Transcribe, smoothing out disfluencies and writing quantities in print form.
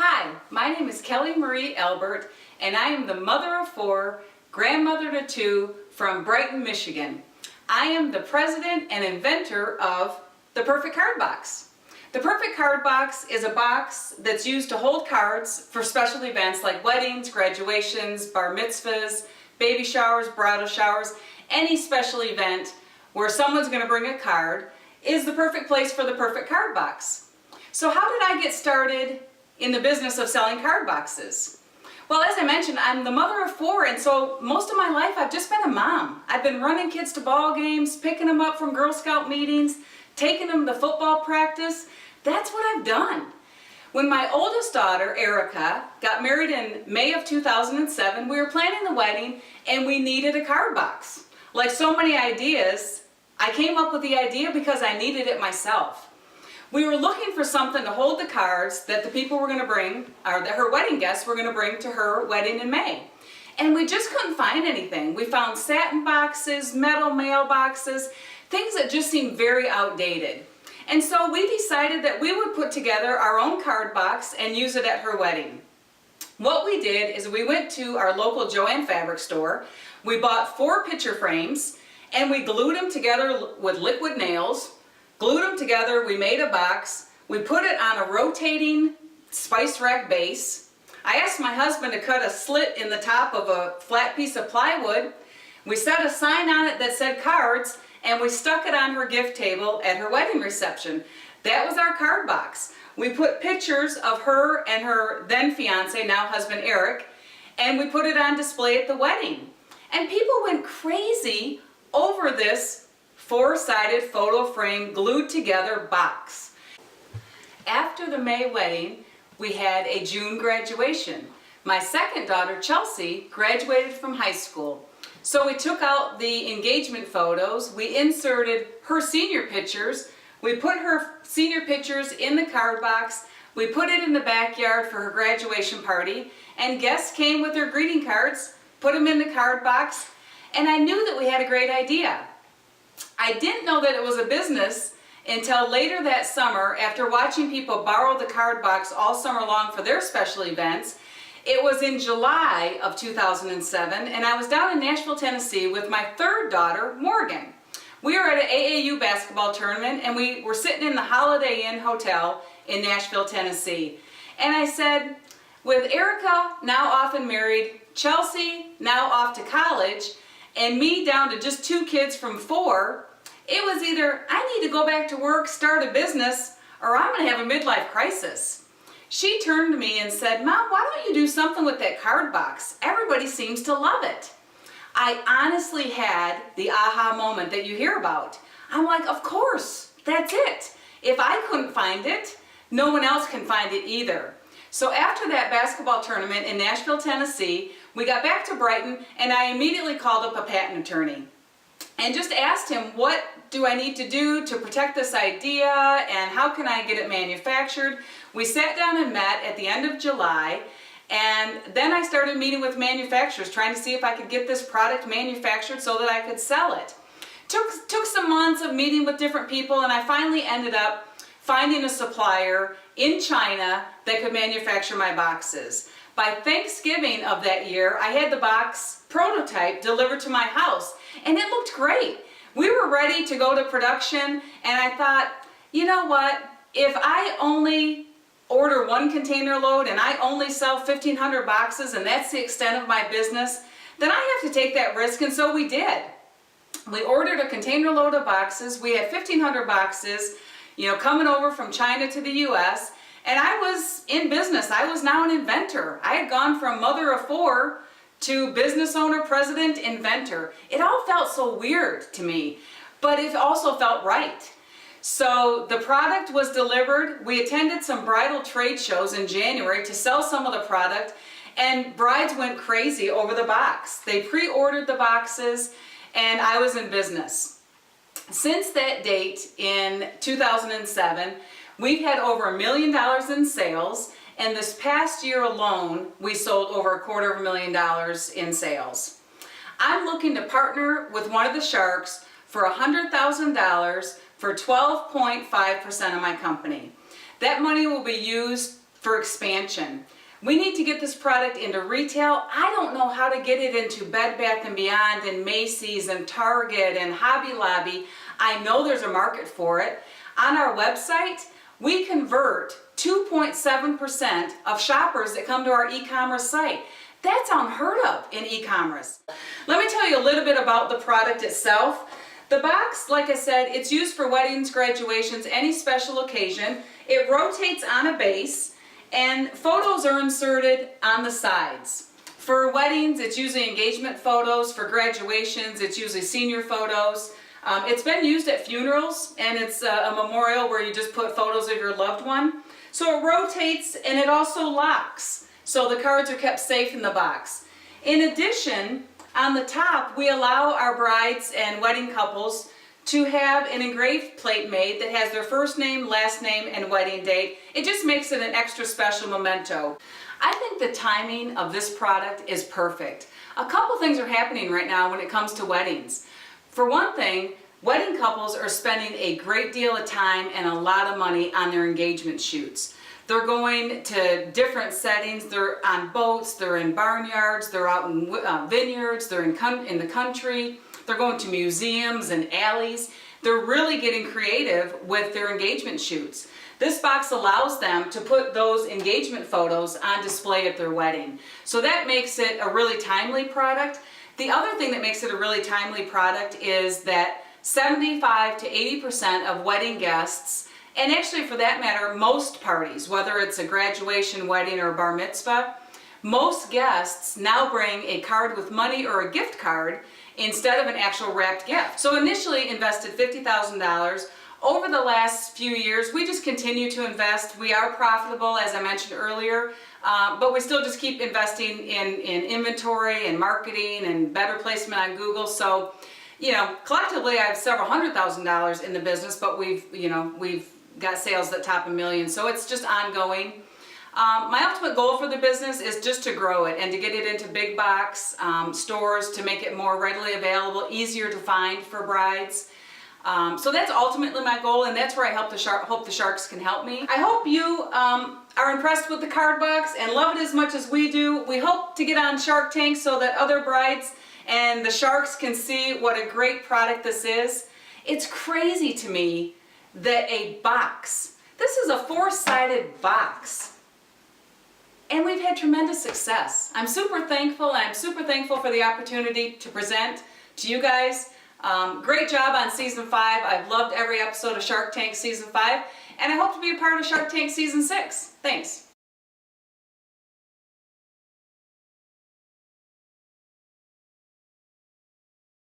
Hi, my name is Kelly Marie Albert, and I am the mother of 4, grandmother to 2 from Brighton, Michigan. I am the president and inventor of the Perfect Card Box. The Perfect Card Box is a box that's used to hold cards for special events like weddings, graduations, bar mitzvahs, baby showers, bridal showers. Any special event where someone's going to bring a card is the perfect place for the Perfect Card Box. So how did I get started in the business of selling card boxes? Well, as I mentioned, I'm the mother of 4, and so most of my life I've just been a mom. I've been running kids to ball games, picking them up from Girl Scout meetings, taking them to football practice. That's what I've done. When my oldest daughter, Erica, got married in May of 2007, we were planning the wedding and we needed a card box. Like so many ideas, I came up with the idea because I needed it myself. We were looking for something to hold the cards that the people were going to bring, or that her wedding guests were going to bring to her wedding in May. And we just couldn't find anything. We found satin boxes, metal mailboxes, things that just seemed very outdated. And so we decided that we would put together our own card box and use it at her wedding. What we did is we went to our local Jo-Ann fabric store, we bought 4 picture frames, and we glued them together with liquid nails, glued them together, we made a box, we put it on a rotating spice rack base. I asked my husband to cut a slit in the top of a flat piece of plywood. We set a sign on it that said cards, and we stuck it on her gift table at her wedding reception. That was our card box. We put pictures of her and her then fiance, now husband Eric, and we put it on display at the wedding. And people went crazy over this 4-sided photo frame glued together box. After the May wedding, we had a June graduation. My second daughter, Chelsea, graduated from high school. So we took out the engagement photos, we inserted her senior pictures, we put her senior pictures in the card box, we put it in the backyard for her graduation party, and guests came with their greeting cards, put them in the card box, and I knew that we had a great idea. I didn't know that it was a business until later that summer, after watching people borrow the card box all summer long for their special events. It was in July of 2007, and I was down in Nashville, Tennessee with my third daughter, Morgan. We were at an AAU basketball tournament, and we were sitting in the Holiday Inn Hotel in Nashville, Tennessee. And I said, with Erica now off and married, Chelsea now off to college, and me down to just 2 kids from 4, it was either I need to go back to work, start a business, or I'm going to have a midlife crisis. She turned to me and said, Mom, why don't you do something with that card box? Everybody seems to love it. I honestly had the aha moment that you hear about. I'm like, of course, that's it. If I couldn't find it, no one else can find it either. So after that basketball tournament in Nashville, Tennessee, we got back to Brighton, and I immediately called up a patent attorney and just asked him, what do I need to do to protect this idea, and how can I get it manufactured? We sat down and met at the end of July, and then I started meeting with manufacturers, trying to see if I could get this product manufactured so that I could sell it. Took some months of meeting with different people, and I finally ended up finding a supplier in China that could manufacture my boxes. By Thanksgiving of that year, I had the box prototype delivered to my house, and it looked great. We were ready to go to production, and I thought, you know what, if I only order 1 container load and I only sell 1,500 boxes, and that's the extent of my business, then I have to take that risk, and so we did. We ordered a container load of boxes. We had 1,500 boxes, coming over from China to the U.S., and I was in business. I was now an inventor. I had gone from mother of 4 to business owner, president, inventor. It all felt so weird to me, but it also felt right. So the product was delivered. We attended some bridal trade shows in January to sell some of the product, and brides went crazy over the box. They pre-ordered the boxes, and I was in business. Since that date in 2007, we've had over $1 million in sales, and this past year alone, we sold over $250,000 in sales. I'm looking to partner with one of the sharks for $100,000 for 12.5% of my company. That money will be used for expansion. We need to get this product into retail. I don't know how to get it into Bed Bath & Beyond and Macy's and Target and Hobby Lobby. I know there's a market for it. On our website, we convert 2.7% of shoppers that come to our e-commerce site. That's unheard of in e-commerce. Let me tell you a little bit about the product itself. The box, like I said, it's used for weddings, graduations, any special occasion. It rotates on a base and photos are inserted on the sides. For weddings, it's usually engagement photos. For graduations, it's usually senior photos. It's been used at funerals, and it's a memorial where you just put photos of your loved one. So it rotates and it also locks, so the cards are kept safe in the box. In addition, on the top, we allow our brides and wedding couples to have an engraved plate made that has their first name, last name, and wedding date. It just makes it an extra special memento. I think the timing of this product is perfect. A couple things are happening right now when it comes to weddings. For one thing, wedding couples are spending a great deal of time and a lot of money on their engagement shoots. They're going to different settings. They're on boats, they're in barnyards, they're out in vineyards, they're in the country, they're going to museums and alleys. They're really getting creative with their engagement shoots. This box allows them to put those engagement photos on display at their wedding. So that makes it a really timely product. The other thing that makes it a really timely product is that 75 to 80% of wedding guests, and actually for that matter, most parties, whether it's a graduation, wedding, or bar mitzvah, most guests now bring a card with money or a gift card instead of an actual wrapped gift. So initially invested $50,000. Over the last few years, we just continue to invest. We are profitable, as I mentioned earlier, but we still just keep investing in inventory and marketing and better placement on Google. So, you know, collectively I have several $100,000 in the business, but we've got sales that top $1 million, so it's just ongoing. My ultimate goal for the business is just to grow it and to get it into big box stores, to make it more readily available, easier to find for brides. So that's ultimately my goal, and that's where I hope the Sharks can help me. I hope you are impressed with the card box and love it as much as we do. We hope to get on Shark Tank so that other brides and the Sharks can see what a great product this is. It's crazy to me that a box, this is a 4-sided box, and we've had tremendous success. I'm super thankful, and I'm super thankful for the opportunity to present to you guys. Great job on season 5. I've loved every episode of Shark Tank season 5, and I hope to be a part of Shark Tank season 6. Thanks.